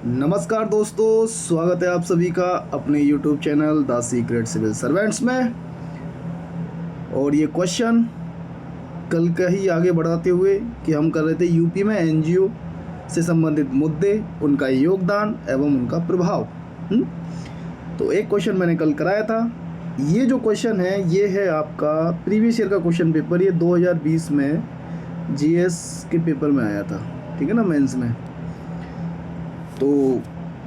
नमस्कार दोस्तों, स्वागत है आप सभी का अपने YouTube channel the secret civil servants में। और ये क्वेश्चन कल का ही आगे बढ़ाते हुए कि हम कर रहे थे यूपी में एनजीओ से संबंधित मुद्दे, उनका योगदान एवं उनका प्रभाव। तो एक क्वेश्चन मैंने कल कराया था। ये जो क्वेश्चन है ये है आपका प्रीवियस ईयर का क्वेश्चन पेपर। ये 2020 में जीएस के पेपर में आया था, ठीक है ना, मेंस में। तो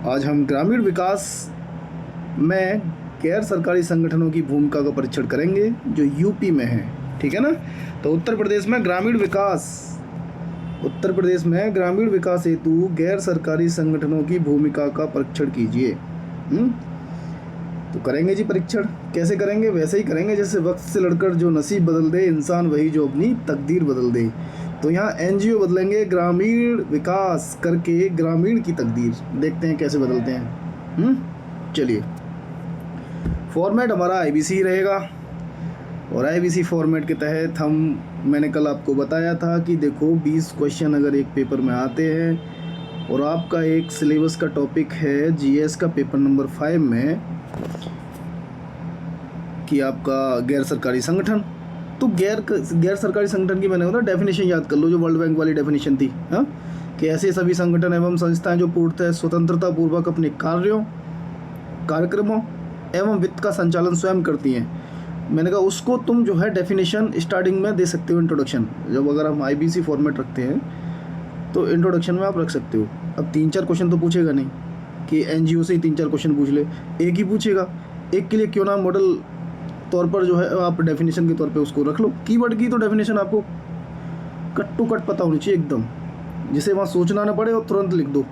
आज हम ग्रामीण विकास में गैर सरकारी संगठनों की भूमिका का परीक्षण करेंगे जो यूपी में है, ठीक है ना। तो उत्तर प्रदेश में ग्रामीण विकास हेतु गैर सरकारी संगठनों की भूमिका का परीक्षण कीजिए। तो करेंगे जी परीक्षण। कैसे करेंगे? वैसे ही करेंगे जैसे वक्त से लड़कर जो नसीब बदल दे इंसान वही जो अपनी तकदीर बदल दे। तो यहाँ एनजीओ बदलेंगे ग्रामीण विकास करके ग्रामीण की तकदीर। देखते हैं कैसे बदलते हैं। चलिए, फॉर्मेट हमारा आईबीसी रहेगा और आईबीसी फॉर्मेट के तहत मैंने कल आपको बताया था कि देखो 20 क्वेश्चन अगर एक पेपर में आते हैं और आपका एक सिलेबस का टॉपिक है जीएस का पेपर नंबर 5 में कि आपका गैर सरकारी संगठन। तो गैर सरकारी संगठन की मैंने बोला डेफिनेशन याद कर लो, जो वर्ल्ड बैंक वाली डेफिनेशन थी, हाँ, कि ऐसे सभी संगठन एवं संस्थाएं जो पूर्णतः स्वतंत्रता पूर्वक अपने कार्यक्रमों एवं वित्त का संचालन स्वयं करती हैं। मैंने कहा उसको तुम जो है डेफिनेशन स्टार्टिंग में दे सकते हो, इंट्रोडक्शन। जब अगर हम आईबीसी फॉर्मेट रखते हैं तो इंट्रोडक्शन में आप रख सकते हो। अब 3-4 क्वेश्चन तो पूछेगा नहीं कि एनजीओ से ही 3-4 क्वेश्चन पूछ ले, एक ही पूछेगा। एक के लिए क्यों ना मॉडल तौर पर जो है आप डेफिनेशन के तौर पे उसको रख लो। कीवर्ड की तो डेफिनेशन आपको कट टू कट पता होनी चाहिए एकदम, जिसे वहाँ सोचना ना पड़े और तुरंत लिख दो,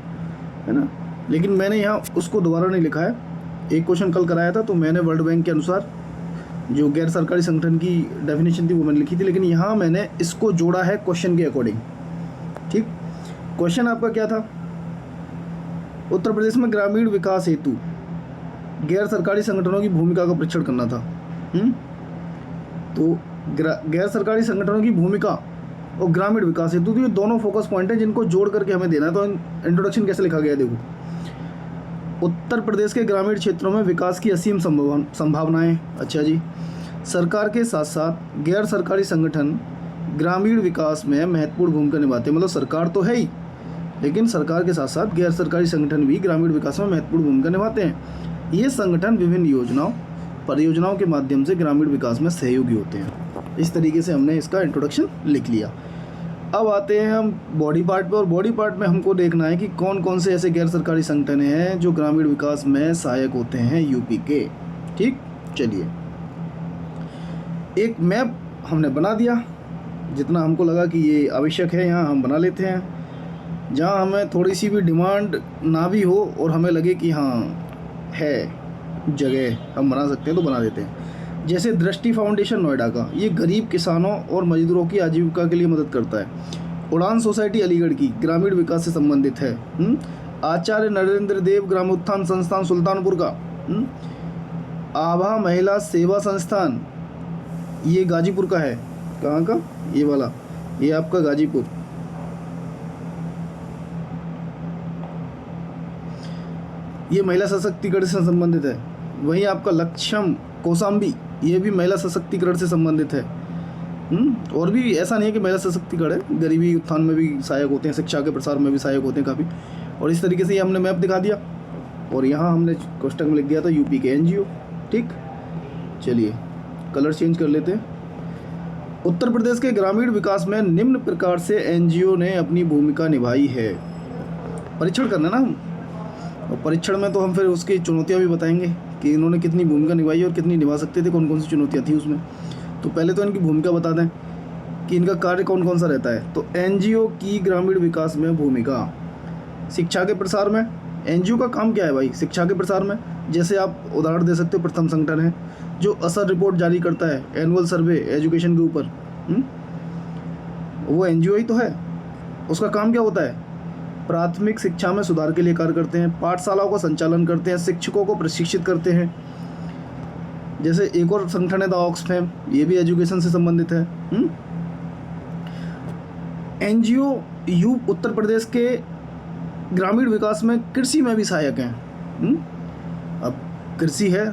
है ना। लेकिन मैंने यहाँ उसको दोबारा नहीं लिखा है। एक क्वेश्चन कल कराया था तो मैंने वर्ल्ड बैंक के अनुसार जो गैर सरकारी संगठन की डेफिनेशन थी वो मैंने लिखी थी, लेकिन यहाँ मैंने इसको जोड़ा है क्वेश्चन के अकॉर्डिंग। ठीक, क्वेश्चन आपका क्या था? उत्तर प्रदेश में ग्रामीण विकास हेतु गैर सरकारी संगठनों की भूमिका का परीक्षण करना था। तो गैर सरकारी संगठनों की भूमिका और ग्रामीण विकास हेतु, तो ये दोनों फोकस पॉइंट हैं जिनको जोड़ करके हमें देना है। तो इंट्रोडक्शन कैसे लिखा गया देखो, उत्तर प्रदेश के ग्रामीण क्षेत्रों में विकास की असीम संभावनाएं। अच्छा जी, सरकार के साथ साथ गैर सरकारी संगठन ग्रामीण विकास में महत्वपूर्ण भूमिका निभाते हैं। मतलब सरकार तो है ही, लेकिन सरकार के साथ साथ गैर सरकारी संगठन भी ग्रामीण विकास में महत्वपूर्ण भूमिका निभाते हैं। ये संगठन विभिन्न परियोजनाओं के माध्यम से ग्रामीण विकास में सहयोगी होते हैं। इस तरीके से हमने इसका इंट्रोडक्शन लिख लिया। अब आते हैं हम बॉडी पार्ट पे, और बॉडी पार्ट में हमको देखना है कि कौन कौन से ऐसे गैर सरकारी संगठन हैं जो ग्रामीण विकास में सहायक होते हैं यूपी के। ठीक, चलिए एक मैप हमने बना दिया, जितना हमको लगा कि ये आवश्यक है यहाँ हम बना लेते हैं। जहाँ हमें थोड़ी सी भी डिमांड ना भी हो और हमें लगे कि हाँ है जगह हम बना सकते हैं तो बना देते हैं। जैसे दृष्टि फाउंडेशन नोएडा का, ये गरीब किसानों और मजदूरों की आजीविका के लिए मदद करता है। उड़ान सोसाइटी अलीगढ़ की ग्रामीण विकास से संबंधित है। आचार्य नरेंद्र देव ग्रामोत्थान संस्थान सुल्तानपुर का। आभा महिला सेवा संस्थान ये गाजीपुर का है। कहाँ का? ये वाला, ये आपका गाजीपुर। ये महिला सशक्तिकरण से संबंधित है। वहीं आपका लक्ष्यम कौसाम्बी, ये भी महिला सशक्तिकरण से संबंधित है। और भी ऐसा नहीं है कि महिला सशक्तिकरण है, गरीबी उत्थान में भी सहायक होते हैं, शिक्षा के प्रसार में भी सहायक होते हैं काफ़ी। और इस तरीके से ये हमने मैप दिखा दिया और यहाँ हमने कोष्टक में लिख दिया था यूपी के एनजीओ। ठीक, चलिए कलर चेंज कर लेते हैं। उत्तर प्रदेश के ग्रामीण विकास में निम्न प्रकार से एनजीओ ने अपनी भूमिका निभाई है। परीक्षण करना ना हम, और परीक्षण में तो हम फिर उसकी चुनौतियाँ भी बताएंगे कि इन्होंने कितनी भूमिका निभाई और कितनी निभा सकते थे, कौन कौन सी चुनौतियाँ थी उसमें। तो पहले तो इनकी भूमिका बता दें कि इनका कार्य कौन कौन सा रहता है। तो एनजीओ की ग्रामीण विकास में भूमिका, शिक्षा के प्रसार में एनजीओ का काम क्या है भाई? शिक्षा के प्रसार में जैसे आप उदाहरण दे सकते हो, प्रथम संगठन है जो असर रिपोर्ट जारी करता है, एनुअल सर्वे एजुकेशन के ऊपर, वो एनजीओ ही तो है। उसका काम क्या होता है? प्राथमिक शिक्षा में सुधार के लिए कार्य करते हैं, पाठशालाओं का संचालन करते हैं, शिक्षकों को प्रशिक्षित करते हैं। जैसे एक और संगठन है द ऑक्सफैम, ये भी एजुकेशन से संबंधित है। एनजीओ उत्तर प्रदेश के ग्रामीण विकास में कृषि में भी सहायक हैं। अब कृषि है,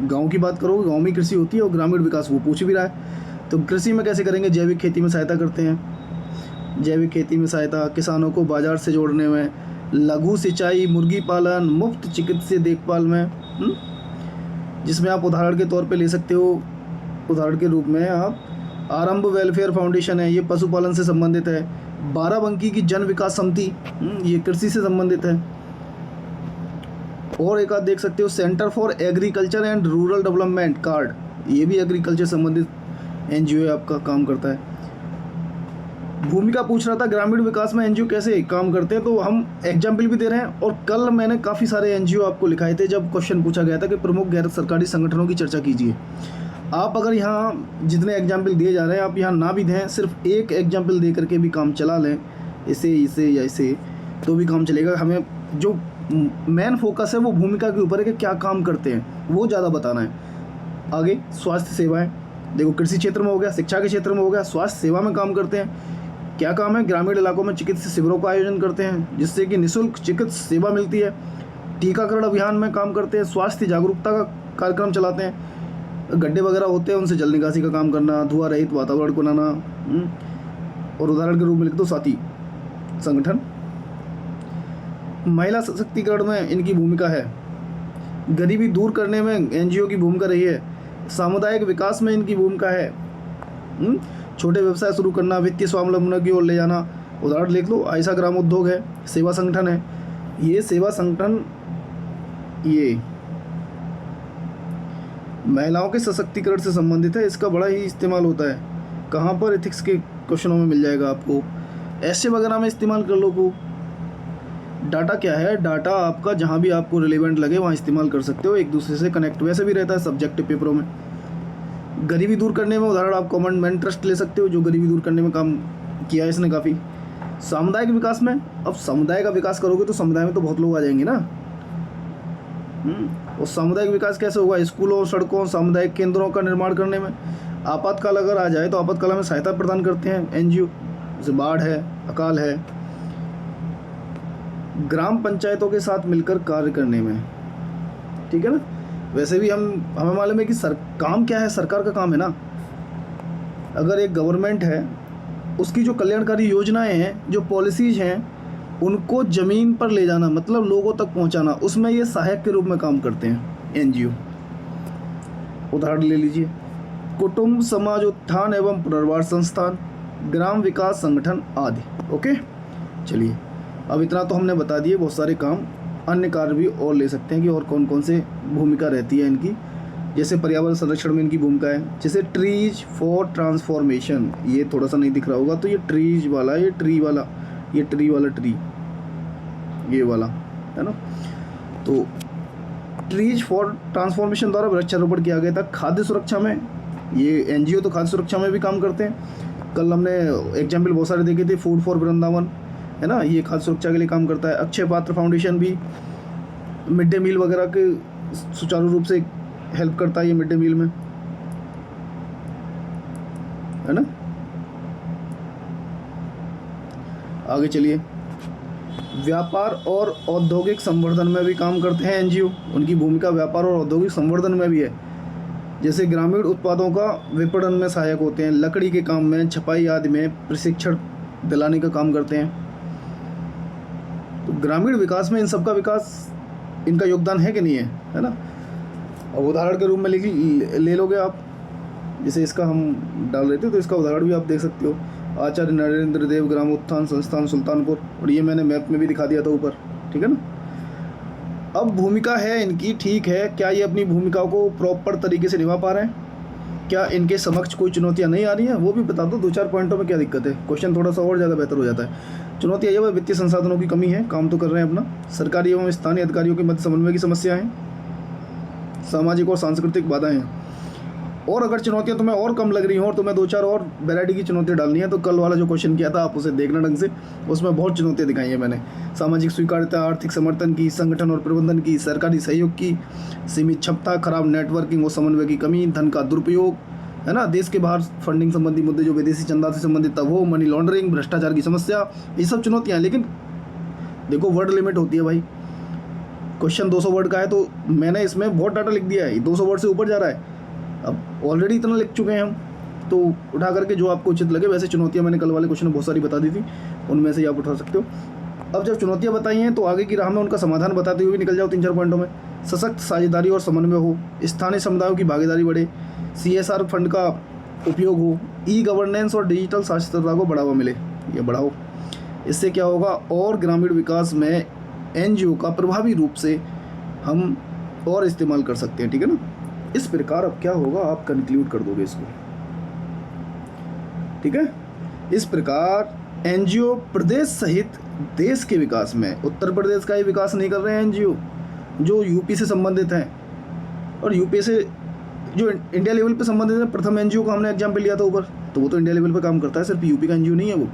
गांव की बात करो, गांव में कृषि होती है, और ग्रामीण विकास वो पूछ भी रहा है। तो कृषि में कैसे करेंगे? जैविक खेती में सहायता करते हैं। जैविक खेती में सहायता, किसानों को बाजार से जोड़ने में, लघु सिंचाई, मुर्गी पालन, मुफ्त चिकित्सीय देखभाल में, जिसमें आप उदाहरण के तौर पे ले सकते हो, उदाहरण के रूप में आप आरंभ वेलफेयर फाउंडेशन है, ये पशुपालन से संबंधित है। बाराबंकी की जन विकास समिति, ये कृषि से संबंधित है। और एक आप देख सकते हो centre for agriculture and rural development card, ये भी एग्रीकल्चर संबंधित एनजीओ आपका काम करता है। भूमिका पूछ रहा था ग्रामीण विकास में एनजीओ कैसे काम करते हैं, तो हम एग्जाम्पल भी दे रहे हैं। और कल मैंने काफ़ी सारे एनजीओ आपको लिखाए थे जब क्वेश्चन पूछा गया था कि प्रमुख गैर सरकारी संगठनों की चर्चा कीजिए। आप अगर यहाँ जितने एग्जाम्पल दिए जा रहे हैं आप यहाँ ना भी दें, सिर्फ एक एग्जाम्पल दे करके भी काम चला लें, इसे इसे या इसे, तो भी काम चलेगा। हमें जो मेन फोकस है वो भूमिका के ऊपर है कि क्या काम करते हैं, वो ज़्यादा बताना है। आगे स्वास्थ्य सेवाएं, देखो कृषि क्षेत्र में हो गया, शिक्षा के क्षेत्र में हो गया, स्वास्थ्य सेवा में काम करते हैं। क्या काम है? ग्रामीण इलाकों में चिकित्सा शिविरों का आयोजन करते हैं जिससे कि निःशुल्क चिकित्सा सेवा मिलती है। टीकाकरण अभियान में काम करते हैं, स्वास्थ्य जागरूकता का कार्यक्रम चलाते हैं, गड्ढे वगैरह होते हैं उनसे जल निकासी का काम करना, धुआं रहित वातावरण को बनाना। और उदाहरण के रूप में लिख दो साथी संगठन। महिला सशक्तिकरण में इनकी भूमिका है, गरीबी दूर करने में एनजीओ की भूमिका रही है, सामुदायिक विकास में इनकी भूमिका है, छोटे व्यवसाय शुरू करना, वित्तीय स्वावलंबन की ओर ले जाना। उदाहरण लिख लो, आयशा ग्राम उद्योग है, सेवा संगठन है। ये सेवा संगठन ये महिलाओं के सशक्तिकरण से संबंधित है, इसका बड़ा ही इस्तेमाल होता है। कहाँ पर? एथिक्स के क्वेश्चनों में मिल जाएगा आपको, ऐसे वगैरह में इस्तेमाल कर लो को। डाटा क्या है? डाटा आपका जहाँ भी आपको रिलेवेंट लगे वहाँ इस्तेमाल कर सकते हो, एक दूसरे से कनेक्ट वैसे भी रहता है सब्जेक्टिव पेपरों में। गरीबी दूर करने में उदाहरण आप कॉमन मैन ट्रस्ट ले सकते हो, जो गरीबी दूर करने में काम किया है इसने काफ़ी। सामुदायिक विकास में, अब समुदाय का विकास करोगे तो समुदाय में तो बहुत लोग आ जाएंगे ना। और सामुदायिक विकास कैसे होगा? स्कूलों, सड़कों, सामुदायिक केंद्रों का निर्माण करने में। आपातकाल अगर आ जाए तो आपातकाल में सहायता प्रदान करते हैं एनजीओ, जैसे बाढ़ है, अकाल है। ग्राम पंचायतों के साथ मिलकर कार्य करने में, ठीक है ना। वैसे भी हमें मालूम है कि काम क्या है, सरकार का काम है ना। अगर एक गवर्नमेंट है, उसकी जो कल्याणकारी योजनाएं हैं, जो पॉलिसीज हैं, उनको ज़मीन पर ले जाना, मतलब लोगों तक पहुंचाना, उसमें ये सहायक के रूप में काम करते हैं एनजीओ। उदाहरण ले लीजिए, कुटुंब समाज उत्थान एवं पुनर्वास संस्थान, ग्राम विकास संगठन आदि। ओके, चलिए अब इतना तो हमने बता दिए। बहुत सारे काम, अन्य कार्य भी और ले सकते हैं कि और कौन कौन से भूमिका रहती है इनकी। जैसे पर्यावरण संरक्षण में इनकी भूमिका है, जैसे ट्रीज फॉर ट्रांसफॉर्मेशन, ये थोड़ा सा नहीं दिख रहा होगा तो ये ट्रीज वाला, ये ट्री वाला, ये ट्री वाला, ट्री ये वाला है ना। तो ट्रीज फॉर ट्रांसफॉर्मेशन द्वारा वृक्षारोपण किया गया था। खाद्य सुरक्षा में ये एनजीओ तो खाद्य सुरक्षा में भी काम करते हैं। कल हमने एग्जाम्पल बहुत सारे देखे थे, फूड फॉर वृंदावन है ना, ये खाद्य सुरक्षा के लिए काम करता है। अक्षय पात्र फाउंडेशन भी मिड डे मील वगैरह के सुचारू रूप से हेल्प करता है, ये मिड डे मील में, है ना। आगे चलिए, व्यापार और औद्योगिक संवर्धन में भी काम करते हैं एनजीओ। उनकी भूमिका व्यापार और औद्योगिक संवर्धन में भी है। जैसे ग्रामीण उत्पादों का विपणन में सहायक होते हैं, लकड़ी के काम में, छपाई आदि में प्रशिक्षण दिलाने का काम करते हैं। तो ग्रामीण विकास में इन सब का विकास, इनका योगदान है कि नहीं है ना। और उदाहरण के रूप में ले लोगे आप, जैसे इसका हम डाल रहे थे तो इसका उदाहरण भी आप देख सकते हो, आचार्य नरेंद्र देव ग्राम उत्थान संस्थान सुल्तानपुर, और ये मैंने मैप में भी दिखा दिया था ऊपर, ठीक है ना। अब भूमिका है इनकी, ठीक है, क्या ये अपनी भूमिका को प्रॉपर तरीके से निभा पा रहे हैं? क्या इनके समक्ष कोई चुनौतियां नहीं आ रही हैं? वो भी बता दो, 2-4 पॉइंटों में क्या दिक्कत है, क्वेश्चन थोड़ा सा और ज़्यादा बेहतर हो जाता है। चुनौतियाँ ये वित्तीय संसाधनों की कमी है, काम तो कर रहे हैं अपना, सरकारी एवं स्थानीय अधिकारियों के मध्य समन्वय की समस्या है, सामाजिक और सांस्कृतिक बाधाएं हैं। और अगर चुनौतियां तुम्हें और कम लग रही हो और तुम्हें 2-4 और वैरायटी की चुनौतियां डालनी है तो कल वाला जो क्वेश्चन किया था आप उसे देखना ढंग से, उसमें बहुत चुनौतियां दिखाई हैं मैंने। सामाजिक स्वीकार्यता, आर्थिक समर्थन की, संगठन और प्रबंधन की, सरकारी सहयोग की, सीमित क्षमता, खराब नेटवर्किंग और समन्वय की कमी, धन का दुरुपयोग, है ना, देश के बाहर फंडिंग संबंधी मुद्दे जो विदेशी चंदा से संबंधित था वो, मनी लॉन्ड्रिंग, भ्रष्टाचार की समस्या, ये सब चुनौतियाँ हैं। लेकिन देखो वर्ड लिमिट होती है भाई, क्वेश्चन 200 वर्ड का है तो मैंने इसमें बहुत डाटा लिख दिया है, 200 वर्ड से ऊपर जा रहा है, अब ऑलरेडी इतना लिख चुके हैं हम। तो उठा करके जो आपको उचित लगे, वैसे चुनौतियाँ मैंने कल वाले क्वेश्चन में बहुत सारी बता दी थी, उनमें से ही आप उठा सकते हो। अब जब चुनौतियाँ बताई हैं तो आगे की राह में उनका समाधान बताते हुए भी निकल जाओ 3-4 पॉइंटों में। सशक्त साझेदारी और समन्वय हो, स्थानीय समुदायों की भागीदारी बढ़े, CSR फंड का उपयोग हो, ई-गवर्नेंस और डिजिटल साक्षरता को बढ़ावा मिले, ये बढ़ाओ। इससे क्या होगा, और ग्रामीण विकास में NGO का प्रभावी रूप से हम और इस्तेमाल कर सकते हैं, ठीक है ना। इस प्रकार अब क्या होगा, आप कंक्लूड कर दोगे इसको, ठीक है। इस प्रकार NGO प्रदेश सहित देश के विकास में, उत्तर प्रदेश का ही विकास नहीं कर रहे हैं NGO जो यूपी से संबंधित हैं, और यूपी से जो इंडिया लेवल पे संबंधित है। प्रथम NGO का हमने एग्जाम्पल लिया था ऊपर, तो वो तो इंडिया लेवल पे काम करता है, सिर्फ यूपी का NGO नहीं है वो।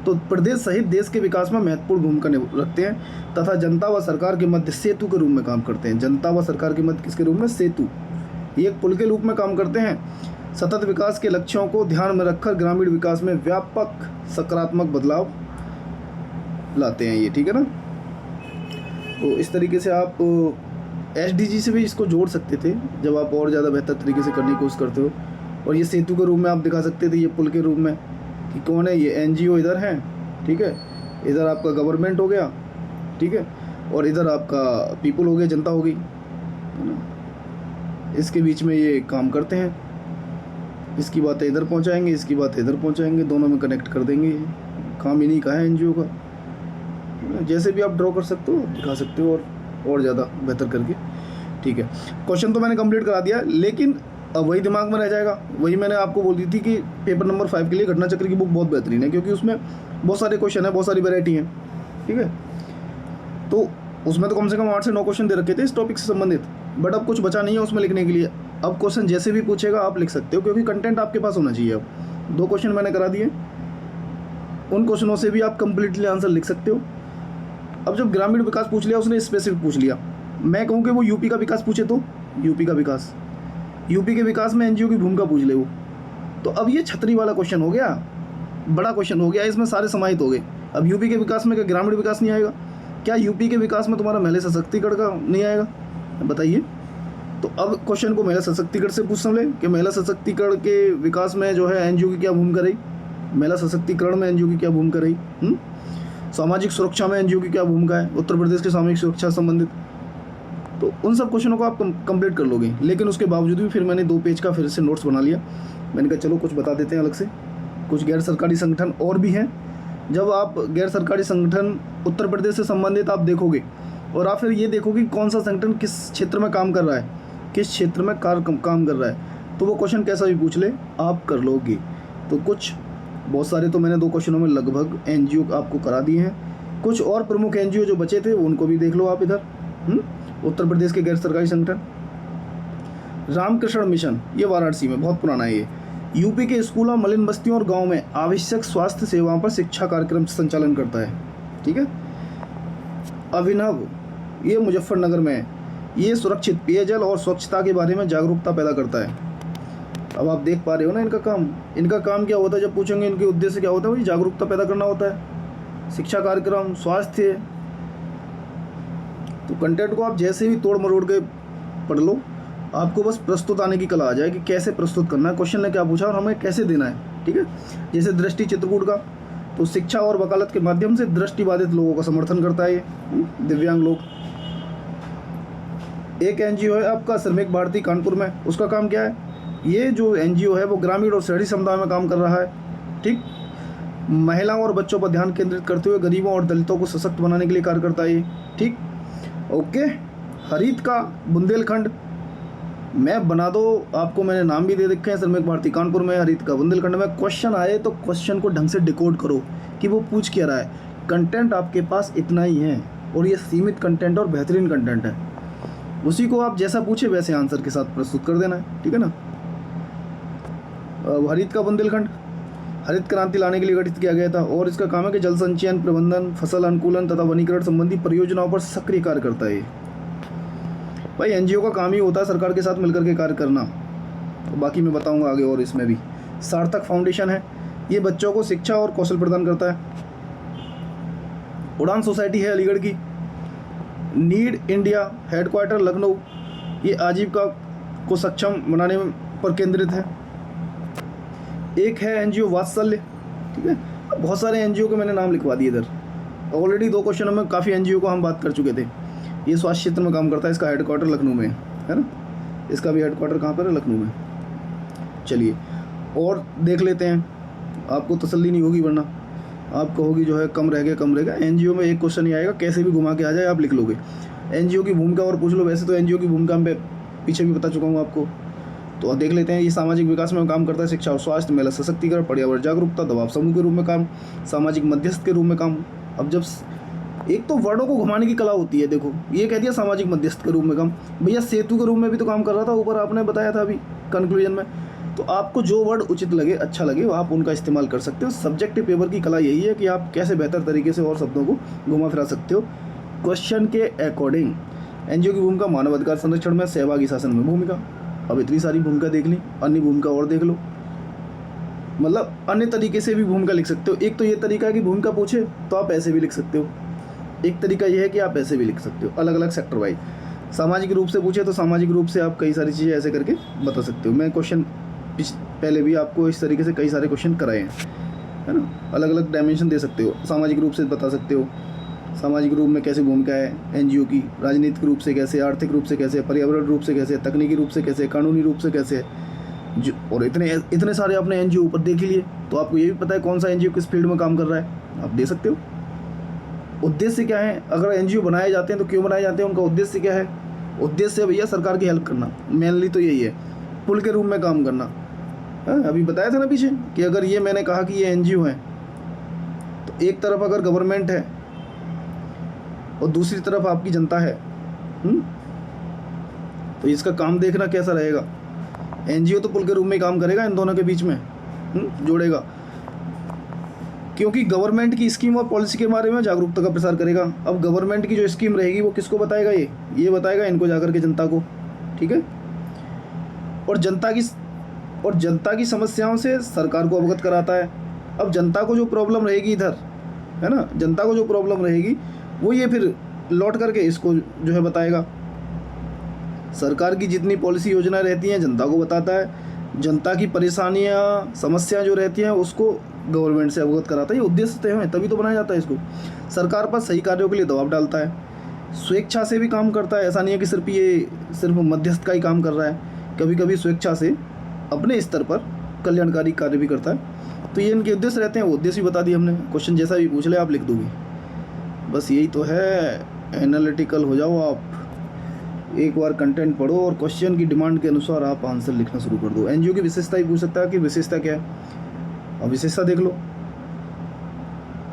तो प्रदेश सहित देश के विकास में महत्वपूर्ण भूमिका रखते हैं तथा जनता व सरकार के मध्य सेतु के रूप में काम करते हैं। जनता व सरकार के मध्य किसके रूप में, सेतु, ये एक पुल के रूप में काम करते हैं। सतत विकास के लक्ष्यों को ध्यान में रखकर ग्रामीण विकास में व्यापक सकारात्मक बदलाव लाते हैं ये, ठीक है ना। तो इस तरीके से आप SDG से भी इसको जोड़ सकते थे जब आप और ज़्यादा बेहतर तरीके से करने की कोशिश करते हो। और ये सेतु के रूप में आप दिखा सकते थे, ये पुल के रूप में, कि कौन है ये NGO इधर है, ठीक है, इधर आपका गवर्नमेंट हो गया, ठीक है, और इधर आपका पीपल हो गया, जनता हो गई, है ना। इसके बीच में ये काम करते हैं, इसकी बातें इधर पहुंचाएंगे, इसकी बातें इधर पहुंचाएंगे, दोनों में कनेक्ट कर देंगे। काम इन्हीं का है NGO का। जैसे भी आप ड्रॉ कर सकते हो, दिखा सकते हो और ज़्यादा बेहतर करके, ठीक है। क्वेश्चन तो मैंने कंप्लीट करा दिया, लेकिन अब वही दिमाग में रह जाएगा। वही मैंने आपको बोल दी थी कि पेपर नंबर 5 के लिए घटना चक्र की बुक बहुत बेहतरीन है, क्योंकि उसमें बहुत सारे क्वेश्चन है, बहुत सारी वैरायटी है, ठीक है। तो उसमें तो कम से कम 8 से 9 क्वेश्चन दे रखे थे इस टॉपिक से संबंधित, बट अब कुछ बचा नहीं है उसमें लिखने के लिए। अब क्वेश्चन जैसे भी पूछेगा आप लिख सकते हो, क्योंकि कंटेंट आपके पास होना चाहिए। अब 2 क्वेश्चन मैंने करा दिए, उन क्वेश्चनों से भी आप कंप्लीटली आंसर लिख सकते हो। अब जब ग्रामीण विकास पूछ लिया, उसने स्पेसिफिक पूछ लिया, मैं कहूँ कि वो यूपी का विकास पूछे तो यूपी का विकास, यूपी के विकास में NGO की भूमिका पूछ ले वो, तो अब ये छतरी वाला क्वेश्चन हो गया, बड़ा क्वेश्चन हो गया, इसमें सारे समाहित हो गए। अब यूपी के विकास में क्या ग्रामीण विकास नहीं आएगा? क्या यूपी के विकास में तुम्हारा महिला सशक्तिकरण का नहीं आएगा? बताइए। तो अब क्वेश्चन को महिला सशक्तिकरण से पूछ समझे कि महिला सशक्तिकरण के विकास में जो है NGO की क्या भूमिका रही, महिला सशक्तिकरण में NGO की क्या भूमिका रही, सामाजिक सुरक्षा में NGO की क्या भूमिका है, उत्तर प्रदेश के सामाजिक सुरक्षा संबंधित। तो उन सब क्वेश्चनों को आप कंप्लीट कर लोगे। लेकिन उसके बावजूद भी फिर मैंने 2 पेज का फिर से नोट्स बना लिया। मैंने कहा चलो कुछ बता देते हैं अलग से। कुछ गैर सरकारी संगठन और भी हैं। जब आप गैर सरकारी संगठन उत्तर प्रदेश से संबंधित आप देखोगे, और आप फिर ये देखोगे कौन सा संगठन किस क्षेत्र में काम कर रहा है, किस क्षेत्र में काम कर रहा है, तो वो क्वेश्चन कैसा भी पूछ ले आप कर लोगे। तो कुछ बहुत सारे तो मैंने 2 क्वेश्चनों में लगभग NGO आपको करा दिए हैं। कुछ और प्रमुख NGO जो बचे थे उनको भी देख लो आप इधर। उत्तर प्रदेश के गैर सरकारी संगठन, रामकृष्ण मिशन, ये वाराणसी में बहुत पुराना है ये। यूपी के स्कूलों, मलिन बस्तियों और गांव में आवश्यक स्वास्थ्य सेवाओं पर शिक्षा कार्यक्रम संचालन करता है, ठीक है। अभिनव, ये मुजफ्फरनगर में है, ये सुरक्षित पेयजल और स्वच्छता के बारे में जागरूकता पैदा करता है। अब आप देख पा रहे हो ना इनका काम क्या होता है। जब पूछेंगे इनके उद्देश्य क्या होता है, वही जागरूकता पैदा करना होता है, शिक्षा कार्यक्रम, स्वास्थ्य। तो कंटेंट को आप जैसे भी तोड़ मरोड़ के पढ़ लो, आपको बस प्रस्तुत आने की कला आ जाए कि कैसे प्रस्तुत करना है, क्वेश्चन ने क्या पूछा और हमें कैसे देना है, ठीक है। जैसे दृष्टि चित्रकूट का, तो शिक्षा और वकालत के माध्यम से दृष्टिबाधित लोगों का समर्थन करता है ये, दिव्यांग लोग। एक NGO है आपका श्रमिक भारती कानपुर में, उसका काम क्या है, ये जो NGO है वो ग्रामीण और शहरी समुदाय में काम कर रहा है, ठीक। महिलाओं और बच्चों पर ध्यान केंद्रित करते हुए गरीबों और दलितों को सशक्त बनाने के लिए कार्य करता है ये, ठीक। ओके। हरित का बुंदेलखंड, मैप बना दो, आपको मैंने नाम भी दे रखे हैं, श्रमिक भारती कानपुर में, हरित का बुंदेलखंड में। क्वेश्चन आए तो क्वेश्चन को ढंग से डिकोड करो कि वो पूछ क्या रहा है। कंटेंट आपके पास इतना ही है, और ये सीमित कंटेंट और बेहतरीन कंटेंट है, उसी को आप जैसा पूछे वैसे आंसर के साथ प्रस्तुत कर देना है, ठीक है ना। हरित का बुंदेलखंड हरित क्रांति लाने के लिए गठित किया गया था, और इसका काम है कि जल संचयन, प्रबंधन, फसल अनुकूलन तथा वनीकरण संबंधी परियोजनाओं पर सक्रिय कार्य करता है। भाई NGO का काम ही होता है सरकार के साथ मिलकर के कार्य करना। तो बाकी मैं बताऊंगा आगे। और इसमें भी सार्थक फाउंडेशन है, ये बच्चों को शिक्षा और कौशल प्रदान करता है। उड़ान सोसाइटी है अलीगढ़ की, नीड इंडिया हेडक्वार्टर लखनऊ, ये आजीविका को सक्षम बनाने पर केंद्रित है। एक है एनजीओ वात्सल्य, ठीक है। बहुत सारे एनजीओ के मैंने नाम लिखवा दिए इधर, ऑलरेडी 2 क्वेश्चनों में काफ़ी एनजीओ को हम बात कर चुके थे। ये स्वास्थ्य क्षेत्र में काम करता है, इसका हेडक्वार्टर लखनऊ में है ना, इसका भी हेडक्वार्टर कहाँ पर है, लखनऊ में। चलिए और देख लेते हैं, आपको तसल्ली नहीं होगी वरना आप कहोगी जो है कम रह गया। एनजीओ में एक क्वेश्चन ही आएगा, कैसे भी घुमा के आ जाए आप लिख लोगे। एनजीओ की भूमिका और पूछ लो, वैसे तो एनजीओ की भूमिका मैं पीछे भी बता चुका हूँ आपको। तो देख लेते हैं, ये सामाजिक विकास में काम करता है, शिक्षा और स्वास्थ्य, महिला सशक्तिकरण, पर्यावरण जागरूकता, दबाव समूह के रूप में काम, सामाजिक मध्यस्थ के रूप में काम। अब जब एक तो वर्डों को घुमाने की कला होती है, देखो ये कह दिया सामाजिक मध्यस्थ के रूप में काम, भैया सेतु के रूप में भी तो काम कर रहा था, ऊपर आपने बताया था अभी कंक्लूजन में। तो आपको जो वर्ड उचित लगे, अच्छा लगे, आप उनका इस्तेमाल कर सकते हो। सब्जेक्टिव पेपर की कला यही है कि आप कैसे बेहतर तरीके से और शब्दों को घुमा फिरा सकते हो क्वेश्चन के अकॉर्डिंग। एनजीओ की भूमिका, मानवाधिकार संरक्षण में, सहभागी शासन में भूमिका। अब इतनी सारी भूमिका देख ली, अन्य भूमिका और देख लो, मतलब अन्य तरीके से भी भूमिका लिख सकते हो। एक तो ये तरीका है कि भूमिका पूछे तो आप ऐसे भी लिख सकते हो, एक तरीका ये है कि आप ऐसे भी लिख सकते हो, अलग अलग सेक्टर वाइज। सामाजिक रूप से पूछे तो सामाजिक रूप से आप कई सारी चीज़ें ऐसे करके बता सकते हो। मैं क्वेश्चन पहले भी आपको इस तरीके से कई सारे क्वेश्चन कराए हैं, है ना। अलग अलग डायमेंशन दे सकते हो, सामाजिक रूप से बता सकते हो, सामाजिक रूप में कैसे भूमिका है एनजीओ की, राजनीतिक रूप से कैसे, आर्थिक रूप से कैसे, पर्यावरण रूप से कैसे, तकनीकी रूप से कैसे, कानूनी रूप से कैसे, जो और इतने सारे आपने एनजीओ ऊपर देख लिए, तो आपको ये भी पता है कौन सा एनजीओ किस फील्ड में काम कर रहा है, आप दे सकते हो। उद्देश्य क्या है, अगर एनजीओ बनाए जाते हैं तो क्यों बनाए जाते हैं, उनका उद्देश्य क्या है। उद्देश्य भैया सरकार की हेल्प करना, मेनली तो यही है, पुल के रूप में काम करना। अभी बताया था ना पीछे कि अगर ये मैंने कहा कि ये एनजीओ है, तो एक तरफ अगर गवर्नमेंट है और दूसरी तरफ आपकी जनता है, तो इसका काम देखना कैसा रहेगा। एनजीओ तो पुल के रूप में काम करेगा, इन दोनों के बीच में जोड़ेगा, क्योंकि गवर्नमेंट की स्कीम और पॉलिसी के बारे में जागरूकता का प्रसार करेगा। अब गवर्नमेंट की जो स्कीम रहेगी वो किसको बताएगा, ये बताएगा इनको जाकर के जनता को, ठीक है। और जनता की समस्याओं से सरकार को अवगत कराता है। अब जनता को जो प्रॉब्लम रहेगी इधर, है ना, जनता को जो प्रॉब्लम रहेगी वो ये फिर लौट करके इसको जो है बताएगा। सरकार की जितनी पॉलिसी योजना रहती हैं जनता को बताता है, जनता की परेशानियाँ समस्या जो रहती हैं उसको गवर्नमेंट से अवगत कराता है। ये उद्देश्य तय है, तभी तो बनाया जाता है इसको। सरकार पर सही कार्यों के लिए दबाव डालता है, स्वेच्छा से भी काम करता है, ऐसा नहीं है कि सिर्फ मध्यस्थ का ही काम कर रहा है, कभी कभी स्वेच्छा से अपने स्तर पर कल्याणकारी कार्य भी करता है। तो ये इनके उद्देश्य रहते हैं, वो उद्देश्य भी बता दिए हमने। क्वेश्चन जैसा भी पूछ ले आप लिख दोगे, बस यही तो है। एनालिटिकल हो जाओ आप, एक बार कंटेंट पढ़ो और क्वेश्चन की डिमांड के अनुसार आप आंसर लिखना शुरू कर दो। एनजीओ की विशेषता ही पूछ सकता है कि विशेषता क्या है, अब विशेषता देख लो,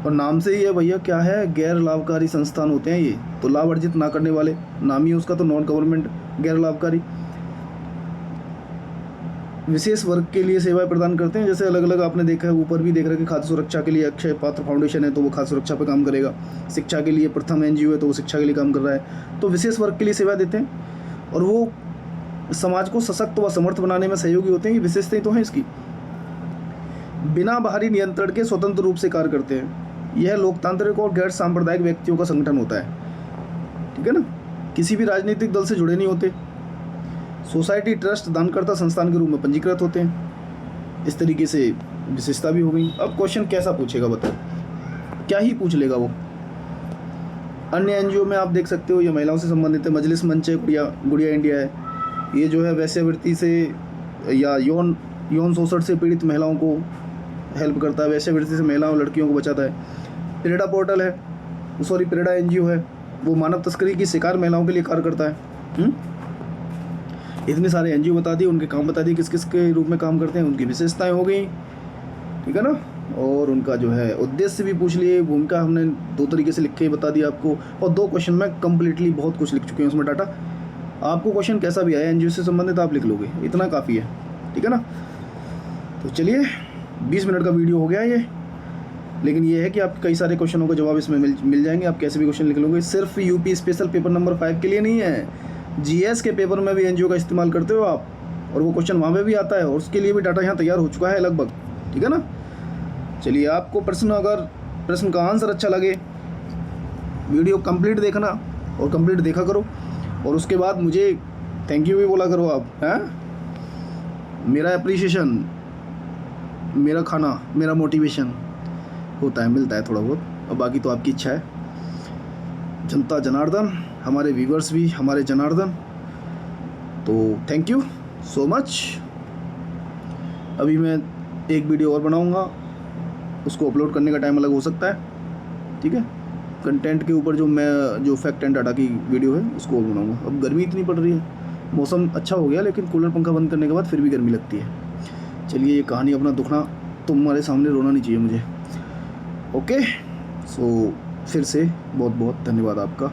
और नाम से ही है भैया क्या है, गैर लाभकारी संस्थान होते हैं ये, तो लाभ अर्जित ना करने वाले, नाम ही उसका तो नॉन गवर्नमेंट गैर लाभकारी। विशेष वर्ग के लिए सेवाएं प्रदान करते हैं, जैसे अलग अलग आपने देखा है, ऊपर भी देख रहे हैं कि खाद्य सुरक्षा के लिए अक्षय पात्र फाउंडेशन है तो वो खाद्य सुरक्षा पे काम करेगा। शिक्षा के लिए प्रथम एनजीओ है तो वो शिक्षा के लिए काम कर रहा है। तो विशेष वर्ग के लिए सेवा देते हैं और वो समाज को सशक्त व समर्थ बनाने में सहयोगी होते हैं। ये विशेषताएं तो हैं इसकी। बिना बाहरी नियंत्रण के स्वतंत्र रूप से कार्य करते हैं। यह लोकतांत्रिक और गैर सांप्रदायिक व्यक्तियों का संगठन होता है, ठीक है ना, किसी भी राजनीतिक दल से जुड़े नहीं होते। सोसाइटी, ट्रस्ट, दानकर्ता संस्थान के रूप में पंजीकृत होते हैं। इस तरीके से विशेषता भी हो गई। अब क्वेश्चन कैसा पूछेगा बताओ, क्या ही पूछ लेगा वो। अन्य एनजीओ में आप देख सकते हो ये महिलाओं से संबंधित है, मजलिस मंच है, गुड़िया इंडिया है, ये जो है वैश्यावृत्ति से या यौन शोषण से पीड़ित महिलाओं को हेल्प करता है, वैश्यावृत्ति से महिलाओं लड़कियों को बचाता है। प्रेरणा पोर्टल है, प्रेरणा एनजीओ है, वो मानव तस्करी की शिकार महिलाओं के लिए कार्य करता है। इतने सारे एनजीओ बता दिए, उनके काम बता दिए, किस किस के रूप में काम करते हैं, उनकी विशेषताएं हो गई, ठीक है ना, और उनका जो है उद्देश्य भी पूछ लिए। भूमिका हमने 2 तरीके से लिख के बता दिया आपको, और 2 क्वेश्चन में कम्प्लीटली बहुत कुछ लिख चुके हैं उसमें डाटा। आपको क्वेश्चन कैसा भी आया एनजीओ से संबंधित आप लिख लोगे, इतना काफ़ी है, ठीक है ना। तो चलिए 20 मिनट का वीडियो हो गया ये, लेकिन ये है कि आप कई सारे क्वेश्चनों का जवाब इसमें मिल जाएंगे। आप कैसे भी क्वेश्चन लिख लोगे। सिर्फ यूपी स्पेशल पेपर नंबर 5 के लिए नहीं है, जीएस के पेपर में भी एनजीओ का इस्तेमाल करते हो आप, और वो क्वेश्चन वहाँ पे भी आता है, और उसके लिए भी डाटा यहाँ तैयार हो चुका है लगभग, ठीक है ना। चलिए, आपको प्रश्न का आंसर अच्छा लगे वीडियो कंप्लीट देखना और कंप्लीट देखा करो, और उसके बाद मुझे थैंक यू भी बोला करो आप, हैं। मेरा अप्रिसिएशन, मेरा खाना, मेरा मोटिवेशन होता है, मिलता है थोड़ा बहुत, और बाकी तो आपकी इच्छा है। जनता जनार्दन, हमारे व्यूवर्स भी हमारे जनार्दन, तो थैंक यू सो मच। अभी मैं एक वीडियो और बनाऊंगा, उसको अपलोड करने का टाइम अलग हो सकता है, ठीक है। कंटेंट के ऊपर जो फैक्ट एंड डाटा की वीडियो है उसको और बनाऊंगा। अब गर्मी इतनी पड़ रही है, मौसम अच्छा हो गया, लेकिन कूलर पंखा बंद करने के बाद फिर भी गर्मी लगती है। चलिए, ये कहानी अपना दुखना तुम्हारे सामने रोना नहीं चाहिए मुझे। ओके, सो फिर से बहुत बहुत धन्यवाद आपका।